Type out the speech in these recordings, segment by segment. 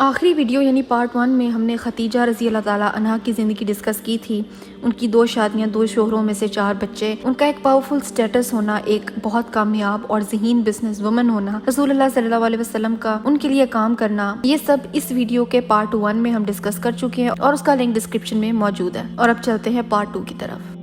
آخری ویڈیو یعنی پارٹ 1 میں ہم نے خدیجہ رضی اللہ تعالیٰ عنہا کی زندگی ڈسکس کی تھی. ان کی 2 شادیاں، 2 شوہروں میں سے 4 بچے، ان کا ایک پاورفل سٹیٹس ہونا، ایک بہت کامیاب اور ذہین بزنس وومن ہونا، رسول اللہ صلی اللہ علیہ وسلم کا ان کے لیے کام کرنا، یہ سب اس ویڈیو کے پارٹ 1 میں ہم ڈسکس کر چکے ہیں اور اس کا لنک ڈسکرپشن میں موجود ہے. اور اب چلتے ہیں پارٹ 2 کی طرف.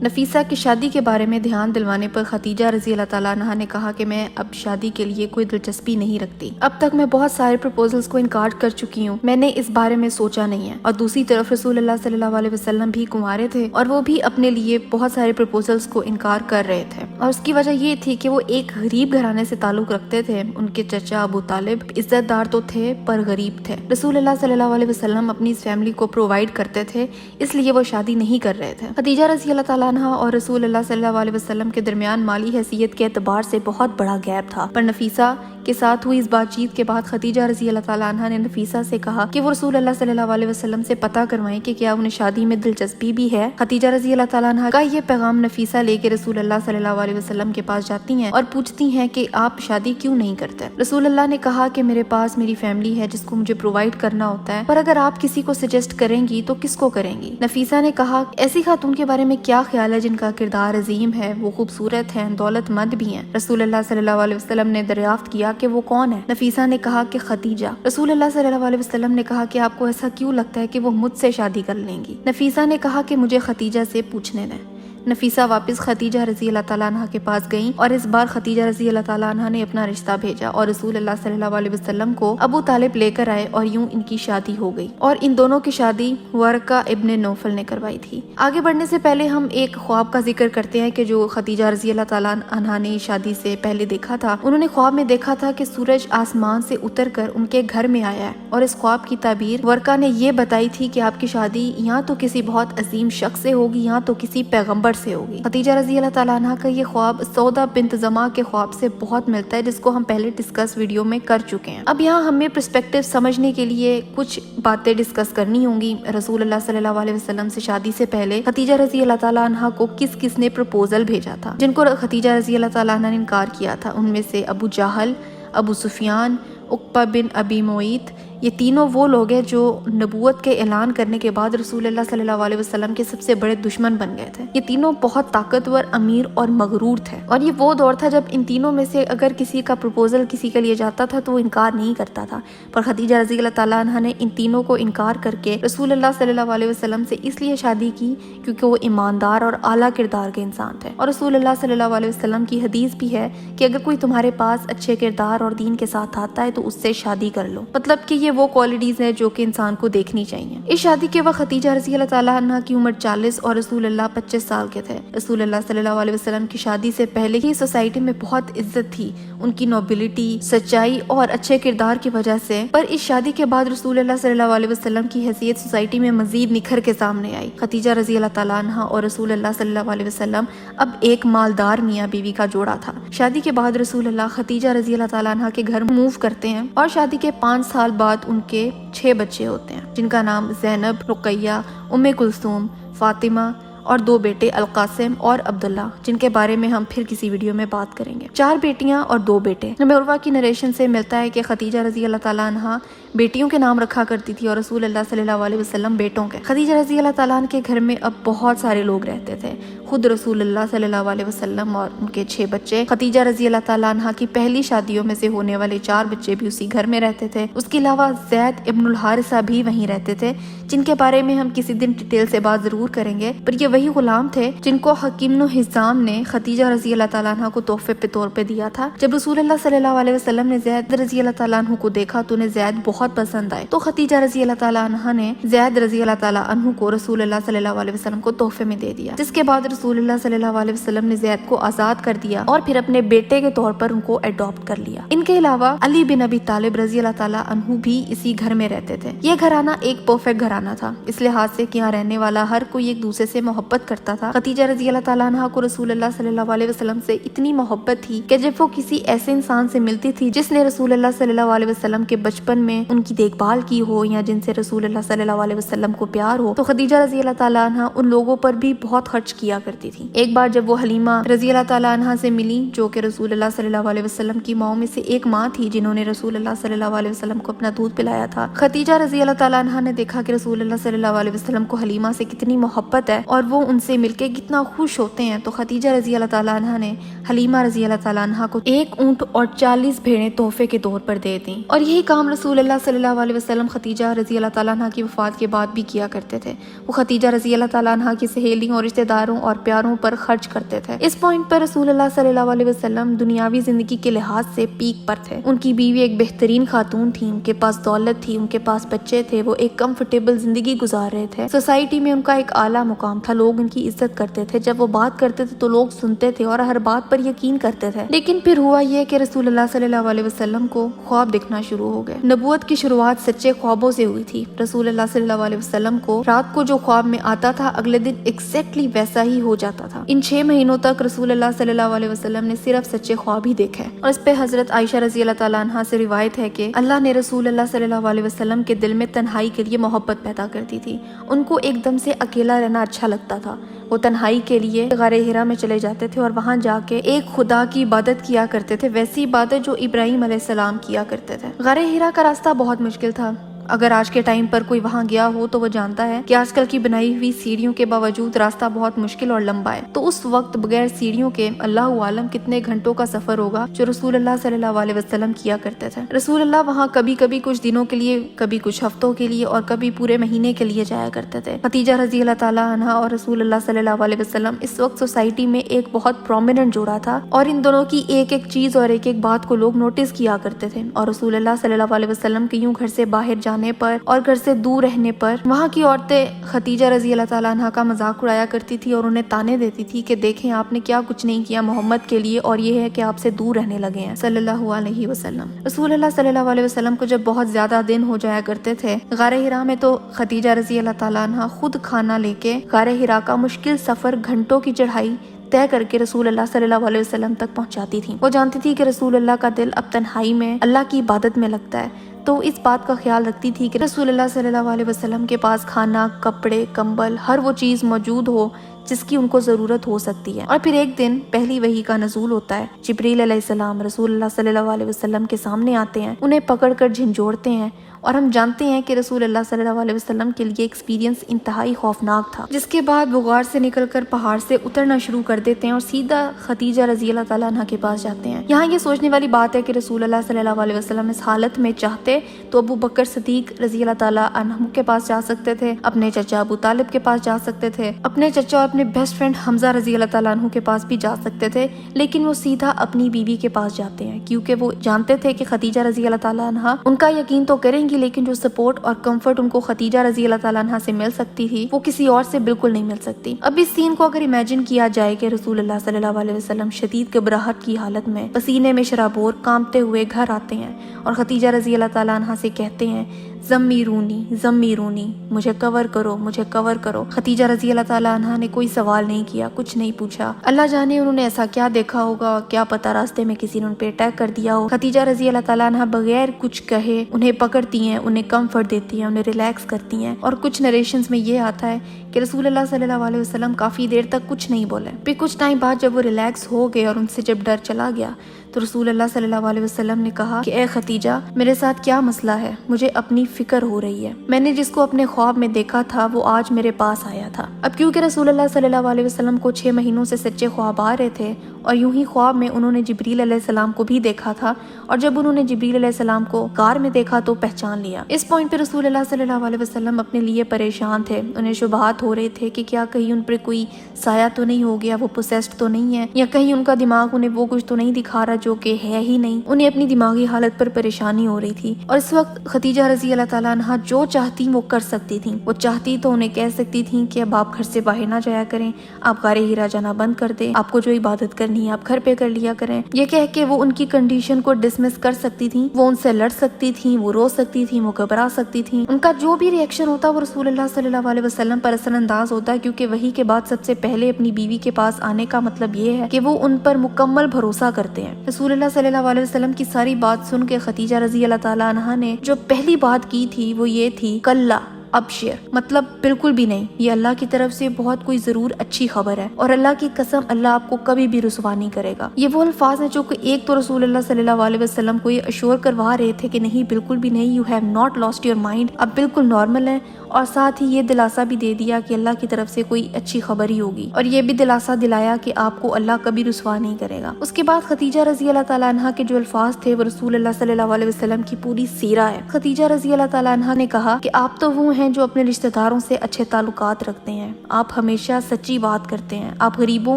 نفیسہ کی شادی کے بارے میں دھیان دلوانے پر خدیجہ رضی اللہ تعالیٰ عنہا نے کہا کہ میں اب شادی کے لیے کوئی دلچسپی نہیں رکھتی. اب تک میں بہت سارے پرپوزلز کو انکار کر چکی ہوں، میں نے اس بارے میں سوچا نہیں ہے. اور دوسری طرف رسول اللہ صلی اللہ علیہ وسلم بھی کنوارے تھے اور وہ بھی اپنے لیے بہت سارے پرپوزلز کو انکار کر رہے تھے. اور اس کی وجہ یہ تھی کہ وہ ایک غریب گھرانے سے تعلق رکھتے تھے. ان کے چچا ابو طالب عزت دار تو تھے پر غریب تھے. رسول اللہ صلی اللہ علیہ وسلم اپنی اس فیملی کو پرووائڈ کرتے تھے، اس لیے وہ شادی نہیں کر رہے تھے. خدیجہ رضی اللہ تعالیٰ عنہا اور رسول اللہ صلی اللہ علیہ وسلم کے درمیان مالی حیثیت کے اعتبار سے بہت بڑا گیپ تھا، پر نفیسہ کے ساتھ ہوئی اس بات چیت کے بعد خدیجہ رضی اللہ تعالیٰ عنہا نے نفیسہ سے کہا کہ وہ رسول اللہ صلی اللہ علیہ وسلم سے پتہ کروائیں کہ کیا انہیں شادی میں دلچسپی بھی ہے. خدیجہ رضی اللہ تعالیٰ عنہا کا یہ پیغام نفیسہ لے کے رسول اللہ صلی اللہ علیہ وسلم کے پاس جاتی ہیں اور پوچھتی ہیں کہ آپ شادی کیوں نہیں کرتے. رسول اللہ نے کہا کہ میرے پاس میری فیملی ہے جس کو مجھے پرووائڈ کرنا ہوتا ہے، پر اگر آپ کسی کو سجیسٹ کریں گی تو کس کو کریں گی. نفیسہ نے کہا ایسی خاتون کے بارے میں کیا خیال ہے جن کا کردار عظیم ہے، وہ خوبصورت ہیں، دولت مند بھی ہیں. رسول اللہ صلی اللہ علیہ وسلم نے دریافت کیا کہ وہ کون ہے. نفیسہ نے کہا کہ خدیجہ. رسول اللہ صلی اللہ علیہ وسلم نے کہا کہ آپ کو ایسا کیوں لگتا ہے کہ وہ مجھ سے شادی کر لیں گی. نفیسہ نے کہا کہ مجھے خدیجہ سے پوچھنے دیں. نفیسہ واپس خدیجہ رضی اللہ تعالیٰ عنہ کے پاس گئیں اور اس بار خدیجہ رضی اللہ تعالیٰ عنہ نے اپنا رشتہ بھیجا اور رسول اللہ صلی اللہ علیہ وسلم کو ابو طالب لے کر آئے اور یوں ان کی شادی ہو گئی. اور ان دونوں کی شادی ورقہ ابن نوفل نے کروائی تھی. آگے بڑھنے سے پہلے ہم ایک خواب کا ذکر کرتے ہیں کہ جو خدیجہ رضی اللہ تعالیٰ عنہ نے شادی سے پہلے دیکھا تھا. انہوں نے خواب میں دیکھا تھا کہ سورج آسمان سے اتر کر ان کے گھر میں آیا ہے، اور اس خواب کی تعبیر ورقہ نے یہ بتائی تھی کہ آپ کی شادی یا تو کسی بہت عظیم شخص سے ہوگی یا تو کسی پیغمبر سے ہوگی. خدیجہ رضی اللہ تعالیٰ عنہ کا یہ خواب سودا بنت زمعہ کے خواب سے بہت ملتا ہے، جس کو ہم پہلے ڈسکس ویڈیو میں کر چکے ہیں. اب یہاں ہمیں پرسپیکٹیو سمجھنے کے لیے کچھ باتیں ڈسکس کرنی ہوں گی. رسول اللہ صلی اللہ علیہ وسلم سے شادی سے پہلے خدیجہ رضی اللہ تعالیٰ عنہ کو کس کس نے پرپوزل بھیجا تھا، جن کو خدیجہ رضی اللہ تعالیٰ عنہ نے انکار کیا تھا. ان میں سے ابو جہل، ابو سفیان، عقبہ بن ابی معیط، یہ تینوں وہ لوگ ہیں جو نبوت کے اعلان کرنے کے بعد رسول اللہ صلی اللہ علیہ وسلم کے سب سے بڑے دشمن بن گئے تھے. یہ تینوں بہت طاقتور، امیر اور مغرور تھے، اور یہ وہ دور تھا جب ان تینوں میں سے اگر کسی کا پروپوزل کسی کے لیے جاتا تھا تو وہ انکار نہیں کرتا تھا. پر خدیجہ رضی اللہ تعالیٰ عنہ نے ان تینوں کو انکار کر کے رسول اللہ صلی اللہ علیہ وسلم سے اس لیے شادی کی کیونکہ وہ ایماندار اور اعلیٰ کردار کے انسان تھے. اور رسول اللہ صلی اللہ علیہ وسلم کی حدیث بھی ہے کہ اگر کوئی تمہارے پاس اچھے کردار اور دین کے ساتھ آتا ہے تو اس سے شادی کر لو. مطلب کہ یہ وہ کوالٹیز ہیں جو کہ انسان کو دیکھنی چاہیے. اس شادی کے وقت خدیجہ رضی اللہ تعالیٰ عنہ کی عمر 40 اور رسول اللہ 25 سال کے تھے. رسول اللہ صلی اللہ علیہ وسلم کی شادی سے پہلے ہی سوسائٹی میں بہت عزت تھی ان کی نوبلٹی، سچائی اور اچھے کردار کی وجہ سے. پر اس شادی کے بعد رسول اللہ صلی اللہ علیہ وسلم کی حیثیت سوسائٹی میں مزید نکھر کے سامنے آئی. خدیجہ رضی اللہ تعالیٰ عنہ اور رسول اللہ صلی اللہ علیہ وسلم اب ایک مالدار میاں بیوی کا جوڑا تھا. شادی کے بعد رسول اللہ خدیجہ رضی اللہ تعالیٰ عنہ کے گھر موو کرتے ہیں اور شادی کے 5 سال بعد ان کے 6 بچے ہوتے ہیں، جن کا نام زینب، رقیہ، ام کلثوم، فاطمہ اور 2 بیٹے القاسم اور عبداللہ، جن کے بارے میں ہم پھر کسی ویڈیو میں بات کریں گے. 4 بیٹیاں اور 2 بیٹے. ہمیں عروہ کی نریشن سے ملتا ہے کہ خدیجہ رضی اللہ تعالیٰ عنہ بیٹیوں کے نام رکھا کرتی تھی اور رسول اللہ صلی اللہ علیہ وسلم بیٹوں کے. خدیجہ رضی اللہ تعالیٰ عنہ کے گھر میں اب بہت سارے لوگ رہتے تھے، خود رسول اللہ صلی اللہ علیہ وسلم اور ان کے 6 بچے. خدیجہ رضی اللہ تعالیٰ عنہ کی پہلی شادیوں میں سے ہونے والے 4 بچے بھی اسی گھر میں رہتے تھے. اس کے علاوہ زید ابن الحارثہ بھی وہیں رہتے تھے، جن کے بارے میں ہم کسی دن ڈیٹیل سے بات ضرور کریں گے. پر یہ وہی غلام تھے جن کو حکیم بن حزام نے خدیجہ رضی اللہ تعالیٰ عنہ کو تحفے کے طور پہ دیا تھا. جب رسول اللہ صلی اللہ علیہ وسلم نے زید رضی اللہ تعالیٰ عنہ کو دیکھا تو انہیں زید بہت پسند آئے، تو خدیجہ رضی اللہ تعالیٰ عنہ نے زید رضی اللہ تعالیٰ عنہ کو رسول اللہ صلی اللہ علیہ وسلم کو تحفے میں دے دیا. جس کے بعد رسول اللہ صلی اللہ علیہ وسلم نے زید کو آزاد کر دیا اور پھر اپنے بیٹے کے طور پر ان کو اڈاپٹ کر لیا. ان کے علاوہ علی بن ابی طالب رضی اللہ تعالیٰ عنہ بھی اسی گھر میں رہتے تھے. یہ گھرانہ ایک پرفیکٹ گھرانہ تھا، اس لحاظ سے کہ یہاں رہنے والا ہر کوئی ایک دوسرے سے محبت کرتا تھا. خدیجہ رضی اللہ تعالیٰ عنہ کو رسول اللہ صلی اللہ علیہ وسلم سے اتنی محبت تھی کہ جب وہ کسی ایسے انسان سے ملتی تھی جس نے رسول اللہ صلی اللہ علیہ وسلم کے بچپن میں ان کی دیکھ بھال کی ہو یا جن سے رسول اللہ صلی اللہ علیہ وسلم کو پیار ہو، تو خدیجہ رضی اللہ تعالیٰ عنہ ان لوگوں پر بھی بہت خرچ کیا کرتی کرتی تھی۔ ایک بار جب وہ حلیمہ رضی اللہ تعالیٰ عنہ سے ملی، جو کہ رسول اللہ صلی اللہ علیہ وسلم کی ماؤں میں سے ایک ماں تھی جنہوں نے رسول اللہ صلی اللہ علیہ وسلم کو اپنا دودھ پلایا تھا، خدیجہ رضی اللہ تعالیٰ عنہ نے دیکھا کہ رسول اللہ صلی اللہ علیہ وسلم کو حلیمہ سے کتنی محبت ہے اور وہ ان سے مل کے کتنا خوش ہوتے ہیں، تو خدیجہ رضی اللہ تعالیٰ عنہ نے حلیمہ رضی اللہ تعالیٰ عنہ کو 1 اونٹ اور 40 بھیڑیں تحفے کے طور پر دے دیں، اور یہی کام رسول اللہ صلی اللہ علیہ وسلم خدیجہ رضی اللہ تعالیٰ عنہ کی وفات کے بعد بھی کیا کرتے تھے۔ وہ خدیجہ رضی اللہ تعالیٰ عنہ کی سہیلیوں اور رشتہ داروں اور پیاروں پر خرچ کرتے تھے۔ اس پوائنٹ پر رسول اللہ صلی اللہ علیہ وسلم دنیاوی زندگی کے لحاظ سے پیک پر تھے۔ ان کی بیوی ایک بہترین خاتون تھی، ان کے پاس دولت تھی، ان کے پاس بچے تھے، وہ ایک کمفرٹیبل زندگی گزار رہے تھے۔ سوسائٹی میں ان کا ایک اعلیٰ مقام تھا، لوگ ان کی عزت کرتے تھے، جب وہ بات کرتے تھے تو لوگ سنتے تھے اور ہر بات پر یقین کرتے تھے۔ لیکن پھر ہوا یہ کہ رسول اللہ صلی اللہ علیہ وسلم کو خواب دکھنا شروع ہو گئے۔ نبوت کی شروعات سچے خوابوں سے ہوئی تھی۔ رسول اللہ صلی اللہ علیہ وسلم کو رات کو جو خواب میں آتا تھا اگلے دن ایگزیکٹلی ویسا ہی ہو جاتا تھا۔ ان 6 مہینوں تک رسول اللہ صلی اللہ علیہ وسلم نے صرف سچے خواب ہی دیکھے، اور اس پہ حضرت عائشہ رضی اللہ تعالیٰ عنہ سے روایت ہے کہ اللہ نے رسول اللہ صلی اللہ علیہ وسلم کے دل میں تنہائی کے لیے محبت پیدا کر دی تھی۔ ان کو ایک دم سے اکیلا رہنا اچھا لگتا تھا۔ وہ تنہائی کے لیے غار حرا میں چلے جاتے تھے اور وہاں جا کے ایک خدا کی عبادت کیا کرتے تھے، ویسی عبادت جو ابراہیم علیہ السلام کیا کرتے تھے۔ غار حرا کا راستہ بہت مشکل تھا۔ اگر آج کے ٹائم پر کوئی وہاں گیا ہو تو وہ جانتا ہے کہ آج کل کی بنائی ہوئی سیڑھیوں کے باوجود راستہ بہت مشکل اور لمبا ہے، تو اس وقت بغیر سیڑھیوں کے اللہ عالم کتنے گھنٹوں کا سفر ہوگا جو رسول اللہ صلی اللہ علیہ وسلم کیا کرتے تھے۔ رسول اللہ وہاں کبھی کبھی کچھ دنوں کے لیے، کبھی کچھ ہفتوں کے لیے اور کبھی پورے مہینے کے لیے جایا کرتے تھے۔ خدیجہ رضی اللہ تعالیٰ عنہ اور رسول اللہ صلی اللہ علیہ وسلم اس وقت سوسائٹی میں ایک بہت پرومیننٹ جوڑا تھا، اور ان دونوں کی ایک ایک چیز اور ایک ایک بات کو لوگ نوٹس کیا کرتے تھے، اور رسول اللہ صلی اللہ علیہ وسلم کے یوں گھر سے باہر جانے پر اور گھر سے دور رہنے پر وہاں کی عورتیں خدیجہ رضی اللہ تعالیٰ عنہ کا مذاق اڑایا کرتی تھی اور انہیں تانے دیتی تھی کہ دیکھیں آپ نے کیا کچھ نہیں کیا محمد کے لیے، اور یہ ہے کہ آپ سے دور رہنے لگے ہیں صلی اللہ علیہ وسلم۔ رسول اللہ صلی اللہ علیہ وسلم کو جب بہت زیادہ دن ہو جایا کرتے تھے غار حرا میں، تو خدیجہ رضی اللہ تعالیٰ عنہ خود کھانا لے کے غار حرا کا مشکل سفر گھنٹوں کی چڑھائی طے کر کے رسول اللہ صلی اللہ علیہ وسلم تک پہنچاتی تھی۔ وہ جانتی تھی کہ رسول اللہ کا دل اب تنہائی میں اللہ کی عبادت میں لگتا ہے، تو اس بات کا خیال رکھتی تھی کہ رسول اللہ صلی اللہ علیہ وسلم کے پاس کھانا، کپڑے، کمبل، ہر وہ چیز موجود ہو جس کی ان کو ضرورت ہو سکتی ہے۔ اور پھر ایک دن پہلی وحی کا نزول ہوتا ہے، جبریل علیہ السلام رسول اللہ صلی اللہ علیہ وسلم کے سامنے آتے ہیں، انہیں پکڑ کر جھنجھوڑتے ہیں، اور ہم جانتے ہیں کہ رسول اللہ صلی اللہ علیہ وسلم کے لیے ایکسپیرینس انتہائی خوفناک تھا، جس کے بعد وہ غار سے نکل کر پہاڑ سے اترنا شروع کر دیتے ہیں اور سیدھا خدیجہ رضی اللہ تعالیٰ عنہ کے پاس جاتے ہیں۔ یہاں یہ سوچنے والی بات ہے کہ رسول اللہ صلی اللہ علیہ وسلم اس حالت میں چاہتے تو ابو بکر صدیق رضی اللہ تعالیٰ عنہ کے پاس جا سکتے تھے، اپنے چچا ابو طالب کے پاس جا سکتے تھے، اپنے چچا اور اپنے بیسٹ فرینڈ حمزہ رضی اللہ تعالیٰ عنہ کے پاس بھی جا سکتے تھے، لیکن وہ سیدھا اپنی بیوی کے پاس جاتے ہیں، کیونکہ وہ جانتے تھے کہ خدیجہ رضی اللہ تعالیٰ عنہ ان کا یقین تو کریں گی، لیکن جو سپورٹ اور کمفرٹ ان کو خدیجہ رضی اللہ تعالیٰ عنہ سے مل سکتی تھی وہ کسی اور سے بالکل نہیں مل سکتی۔ اب اس سین کو اگر امیجن کیا جائے کہ رسول اللہ صلی اللہ علیہ وسلم شدید گھبراہٹ کی حالت میں پسینے میں شرابور کانپتے ہوئے گھر آتے ہیں اور خدیجہ رضی اللہ تعالیٰ عنہ سے کہتے ہیں زمیرونی زمیرونی، مجھے کور کرو، مجھے کور کرو۔ خدیجہ رضی اللہ تعالیٰ عنہ نے کوئی سوال نہیں کیا، کچھ نہیں پوچھا، اللہ جانے انہوں نے ایسا کیا دیکھا ہوگا، کیا پتا راستے میں کسی نے ان پہ اٹیک کر دیا ہو۔ خدیجہ رضی اللہ تعالیٰ عنہ بغیر کچھ کہے انہیں پکڑتی ہیں، انہیں کمفرٹ دیتی ہیں، انہیں ریلیکس کرتی ہیں، اور کچھ نریشنز میں یہ آتا ہے کہ رسول اللہ صلی اللہ علیہ وسلم کافی دیر تک کچھ نہیں بولے۔ پھر کچھ ٹائم بعد جب وہ ریلیکس ہو گئے اور ان سے جب ڈر چلا گیا تو رسول اللہ صلی اللہ علیہ وسلم نے کہا کہ اے خدیجہ، میرے ساتھ کیا مسئلہ ہے، مجھے اپنی فکر ہو رہی ہے، میں نے جس کو اپنے خواب میں دیکھا تھا وہ آج میرے پاس آیا تھا۔ اب کیونکہ رسول اللہ صلی اللہ علیہ وسلم کو 6 مہینوں سے سچے خواب آ رہے تھے، اور یوں ہی خواب میں انہوں نے جبریل علیہ السلام کو بھی دیکھا تھا، اور جب انہوں نے جبریل علیہ السلام کو غار میں دیکھا تو پہچان لیا۔ اس پوائنٹ پہ رسول اللہ صلی اللہ علیہ وسلم اپنے لیے پریشان تھے، انہیں شبہات ہو رہے تھے کہ کیا کہیں ان پر کوئی سایہ تو نہیں ہو گیا، وہ پوسیسڈ تو نہیں ہے، یا کہیں ان کا دماغ انہیں وہ کچھ تو نہیں دکھا رہا جو کہ ہے ہی نہیں۔ انہیں اپنی دماغی حالت پر پریشانی ہو رہی تھی، اور اس وقت خدیجہ رضی اللہ تعالیٰ عنہ جو چاہتی وہ کر سکتی تھیں۔ وہ چاہتی تو انہیں کہہ سکتی تھیں کہ اب آپ گھر سے باہر نہ جایا کریں، آپ غار حرا جانا بند کر دیں، آپ کو جو عبادت کرنی ہے آپ گھر پہ کر لیا کریں، یہ کہہ کے وہ ان کی کنڈیشن کو ڈسمس کر سکتی تھیں، وہ ان سے لڑ سکتی تھیں، وہ رو سکتی تھیں، وہ گھبرا سکتی تھیں، ان کا جو بھی ریئیکشن ہوتا وہ رسول اللہ صلی اللہ علیہ وسلم پر اثر انداز ہوتا ہے، کیونکہ وحی کے بعد سب سے پہلے اپنی بیوی کے پاس آنے کا مطلب یہ ہے کہ وہ ان پر مکمل بھروسہ کرتے ہیں۔ رسول اللہ صلی اللہ علیہ وسلم کی ساری بات سن کے خدیجہ رضی اللہ تعالیٰ عنہ نے جو پہلی بات کی تھی وہ یہ تھی کلا ابشر، مطلب بالکل بھی نہیں، یہ اللہ کی طرف سے بہت کوئی ضرور اچھی خبر ہے، اور اللہ کی قسم اللہ آپ کو کبھی بھی رسوا نہیں کرے گا۔ یہ وہ الفاظ ہیں جو کہ ایک تو رسول اللہ صلی اللہ علیہ وسلم کو یہ اشور کروا رہے تھے کہ نہیں، بالکل بھی نہیں، you have not last your mind, اب بالکل نارمل ہے، اور ساتھ ہی یہ دلاسا بھی دے دیا کہ اللہ کی طرف سے کوئی اچھی خبر ہی ہوگی، اور یہ بھی دلاسا دلایا کہ آپ کو اللہ کبھی رسوا نہیں کرے گا۔ اس کے بعد خدیجہ رضی اللہ تعالیٰ عنہ کے جو الفاظ تھے وہ رسول اللہ صلی اللہ علیہ وسلم کی پوری سیرہ ہے۔ خدیجہ رضی اللہ تعالیٰ عنہ نے کہا کہ آپ تو وہ ہیں جو اپنے رشتہ داروں سے اچھے تعلقات رکھتے ہیں، آپ ہمیشہ سچی بات کرتے ہیں، آپ غریبوں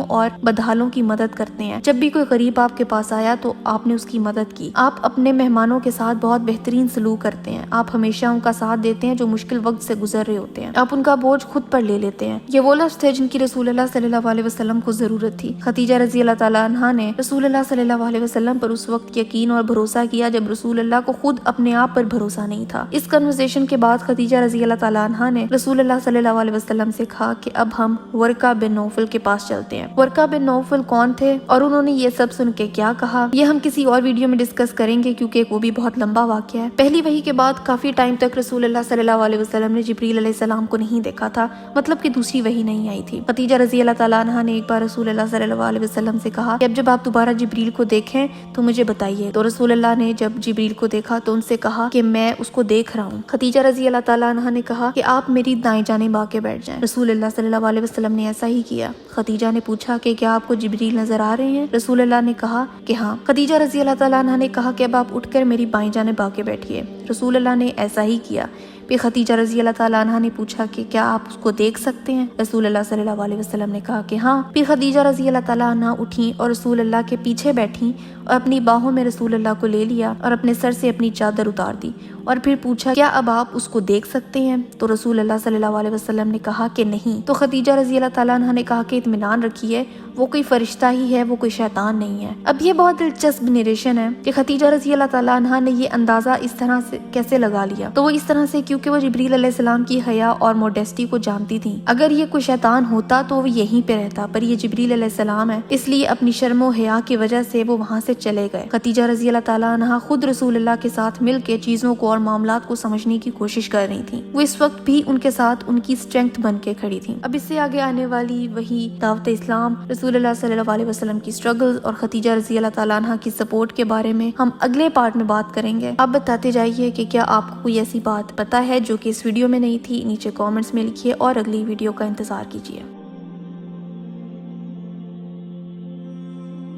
اور بدحالوں کی مدد کرتے ہیں، جب بھی کوئی غریب آپ کے پاس آیا تو آپ نے اس کی مدد کی، آپ اپنے مہمانوں کے ساتھ بہت بہترین سلوک کرتے ہیں، آپ ہمیشہ ان کا ساتھ دیتے ہیں جو مشکل وقت سے گزر رہے ہوتے ہیں، آپ ان کا بوجھ خود پر لے لیتے ہیں۔ یہ وہ لفظ تھے جن کی رسول اللہ صلی اللہ علیہ وسلم کو ضرورت تھی۔ خدیجہ رضی اللہ تعالیٰ عنہ نے رسول اللہ صلی اللہ علیہ وسلم پر اس وقت یقین اور بھروسہ کیا جب رسول اللہ کو خود اپنے آپ پر بھروسہ نہیں تھا۔ اس کنورسیشن کے بعد خدیجہ رضی اللہ تعالیٰ عنہ نے رسول اللہ صلی اللہ علیہ وسلم سے کہا کہ اب ہم ورقہ بن نوفل کے پاس چلتے ہیں۔ ورقہ بن نوفل کون تھے اور انہوں نے یہ سب سن کے کیا کہا، یہ ہم کسی اور ویڈیو میں ڈسکس کریں گے کیونکہ وہ بھی بہت لمبا واقعہ ہے۔ پہلی وحی کے بعد کافی ٹائم تک رسول اللہ صلی اللہ علیہ وسلم نے جبریل علیہ السلام کو نہیں دیکھا تھا، مطلب کہ دوسری وحی نہیں آئی تھی۔ خدیجہ رضی اللہ تعالیٰ عنہ نے ایک بار رسول اللہ صلی اللہ علیہ وسلم سے کہا کہ اب جب آپ دوبارہ جبریل کو دیکھیں تو مجھے بتائیے، تو رسول اللہ نے جب جبریل کو دیکھا تو ان سے کہا کہ میں اس کو دیکھ رہا ہوں۔ خدیجہ رضی اللہ تعالیٰ عنہ نے کہا کہ آپ میری دائیں جانب آ کے بیٹھ جائیں۔ رسول اللہ صلی اللہ علیہ وسلم نے ایسا ہی کیا۔ خدیجہ نے پوچھا کہ کیا آپ کو جبریل نظر آ رہے ہیں؟ رسول اللہ نے کہا کہ ہاں۔ خدیجہ رضی اللہ تعالیٰ عنہ نے کہا کہ اب آپ اٹھ کر میری بائیں جانب آ کے بیٹھیے۔ رسول اللہ نے ایسا ہی کیا۔ پھر خدیجہ رضی اللہ تعالیٰ عنہ نے پوچھا کہ کیا آپ اس کو دیکھ سکتے ہیں؟ رسول اللہ صلی اللہ علیہ وسلم نے کہا کہ ہاں۔ پھر خدیجہ رضی اللہ تعالیٰ عنہ اٹھیں اور رسول اللہ کے پیچھے بیٹھیں اور اپنی باہوں میں رسول اللہ کو لے لیا اور اپنے سر سے اپنی چادر اتار دی اور پھر پوچھا کیا اب آپ اس کو دیکھ سکتے ہیں؟ تو رسول اللہ صلی اللہ علیہ وسلم نے کہا کہ نہیں۔ تو خدیجہ رضی اللہ تعالیٰ عنہ نے کہا کہ اطمینان رکھیے، وہ کوئی فرشتہ ہی ہے، وہ کوئی شیطان نہیں ہے۔ اب یہ بہت دلچسپ نریشن ہے کہ خدیجہ رضی اللہ تعالیٰ عنہ نے یہ اندازہ اس طرح سے کیسے لگا لیا، تو وہ اس طرح سے کیونکہ وہ جبریل علیہ السلام کی حیا اور موڈیسٹی کو جانتی تھی۔ اگر یہ کوئی شیطان ہوتا تو وہ یہیں پہ رہتا، پر یہ جبریل علیہ السلام ہے، اس لیے اپنی شرم و حیا کی وجہ سے وہ وہاں سے چلے گئے۔ خدیجہ رضی اللہ تعالیٰ عنہ خود رسول اللہ کے ساتھ مل کے چیزوں کو اور معاملات کو سمجھنے کی کوشش کر رہی تھی، وہ اس وقت بھی ان کے ساتھ ان کی اسٹرینتھ بن کے کھڑی تھی۔ اب اس سے آگے آنے والی وہی دعوت اسلام، رسول اللہ صلی اللہ علیہ وسلم کی اسٹرگلز اور خدیجہ رضی اللہ تعالیٰ عنہ کی سپورٹ کے بارے میں ہم اگلے پارٹ میں بات کریں گے۔ آپ بتاتے جائیے کہ کیا آپ کو کوئی ایسی بات پتہ ہے جو کہ اس ویڈیو میں نہیں تھی، نیچے کامنٹس میں لکھیے اور اگلی ویڈیو کا انتظار کیجیے۔